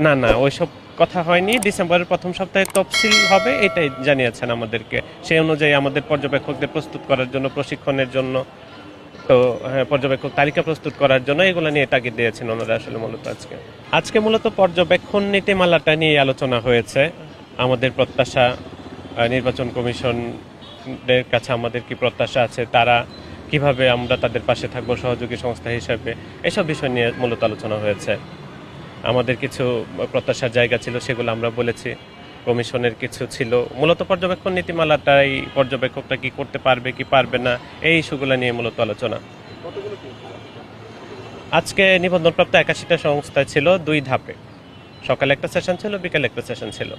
না, না ওইসব কথা হয়নি। ডিসেম্বরের প্রথম সপ্তাহে তফসিল হবে এটাই জানিয়েছেন আমাদেরকে। সেই অনুযায়ী আমাদের পর্যবেক্ষকদের প্রস্তুত করার জন্য, প্রশিক্ষণের জন্য তো হ্যাঁ, পর্যবেক্ষক তালিকা প্রস্তুত করার জন্য এগুলো নিয়ে তাগিদ দিয়েছেন ওনারা আসলে মূলত আজকে মূলত পর্যবেক্ষণ নীতিমালাটা নিয়ে আলোচনা হয়েছে। আমাদের প্রত্যাশা, নির্বাচন কমিশনের কাছে আমাদের কি প্রত্যাশা আছে, তারা কিভাবে আমরা তাদের পাশে থাকবো সহযোগী সংস্থা হিসেবে, এসব বিষয় নিয়ে মূলত আলোচনা হয়েছে। আমাদের কিছু প্রত্যাশার জায়গা ছিল, সেগুলো আমরা বলেছি। কমিশনের কিছু ছিল, মূলত পর্যবেক্ষণ নীতিমালাটাই পর্যবেক্ষকটা কি করতে পারবে কি পারবে না, এই ইস্যুগুলো নিয়ে মূলত আলোচনা। আজকে নিবন্ধনপ্রাপ্ত 81টা সংস্থা ছিল 2 ধাপে। সকালে একটা সেশন ছিল, বিকালে একটা সেশন ছিল।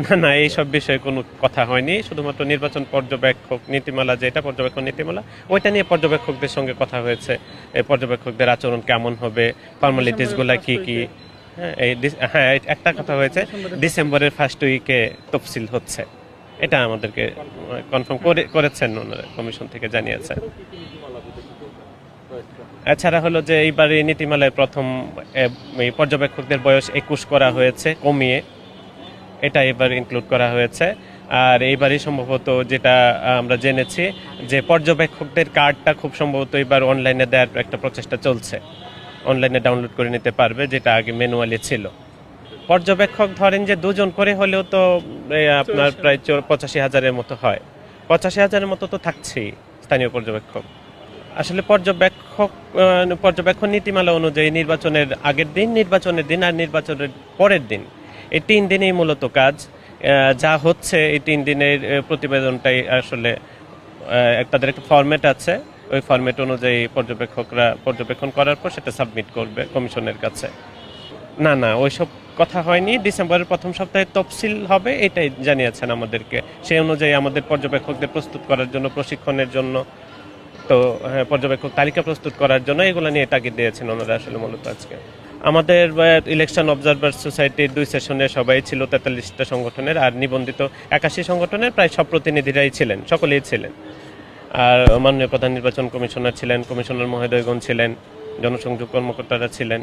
না, না এইসব বিষয়ে কোনো কথা হয়নি। শুধুমাত্র নির্বাচন পর্যবেক্ষক নীতিমালা, যেটা পর্যবেক্ষণ নীতিমালা, ওইটা নিয়ে পর্যবেক্ষকদের সঙ্গে কথা হয়েছে। এই পর্যবেক্ষকদের আচরণ কেমন হবে, ফর্মালিটিসগুলো কি কি। হ্যাঁ, একটা কথা হয়েছে, ডিসেম্বরের ফার্স্ট উইকে তফসিল হচ্ছে, এটা আমাদেরকে কনফার্ম করেছেন ওনারা, কমিশন থেকে জানিয়েছেন। এছাড়া হলো যে এইবার এই নীতিমালায় প্রথম এই পর্যবেক্ষকদের বয়স 21 করা হয়েছে কমিয়ে, এটা এবার ইনক্লুড করা হয়েছে। আর এইবারই সম্ভবত যেটা আমরা জেনেছি যে পর্যবেক্ষকদের কার্ডটা খুব সম্ভবত এবার অনলাইনে দেওয়ার একটা প্রচেষ্টা চলছে। অনলাইনে ডাউনলোড করে নিতে পারবে, যেটা আগে ম্যানুয়ালি ছিল। পর্যবেক্ষক ধরেন যে 2 জন করে হলেও তো আপনার প্রায় 85,000-এর মতো হয়। 85,000-এর মতো তো থাকছেই স্থানীয় পর্যবেক্ষক। আসলে পর্যবেক্ষণ নীতিমালা অনুযায়ী নির্বাচনের আগের দিন, নির্বাচনের দিন আর নির্বাচনের পরের দিন, এই 3 দিনেই মূলত কাজ। যা হচ্ছে এই 3 দিনের প্রতিবেদনটাই আসলে তাদের একটা ফরম্যাট আছে, ওই ফরম্যাট অনুযায়ী পর্যবেক্ষকরা পর্যবেক্ষণ করার পর সেটা সাবমিট করবে কমিশনের কাছে। না, না ওইসব কথা হয়নি। ডিসেম্বরের প্রথম সপ্তাহে তফসিল হবে এটাই জানিয়েছেন আমাদেরকে। সেই অনুযায়ী আমাদের পর্যবেক্ষকদের প্রস্তুত করার জন্য, প্রশিক্ষণের জন্য তো হ্যাঁ, পর্যবেক্ষক তালিকা প্রস্তুত করার জন্য এগুলো নিয়ে তাগিদ দিয়েছেন ওনারা আসলে মূলত আজকে। আমাদের ইলেকশন অবজারভার সোসাইটির 2 সেশনে সবাই ছিল 43টা সংগঠনের, আর নিবন্ধিত 81 সংগঠনের প্রায় সব প্রতিনিধিরাই ছিলেন, সকলেই ছিলেন। আর মাননীয় প্রধান নির্বাচন কমিশনার ছিলেন, কমিশনার মহোদয়গণ ছিলেন, জনসংযোগ কর্মকর্তারা ছিলেন।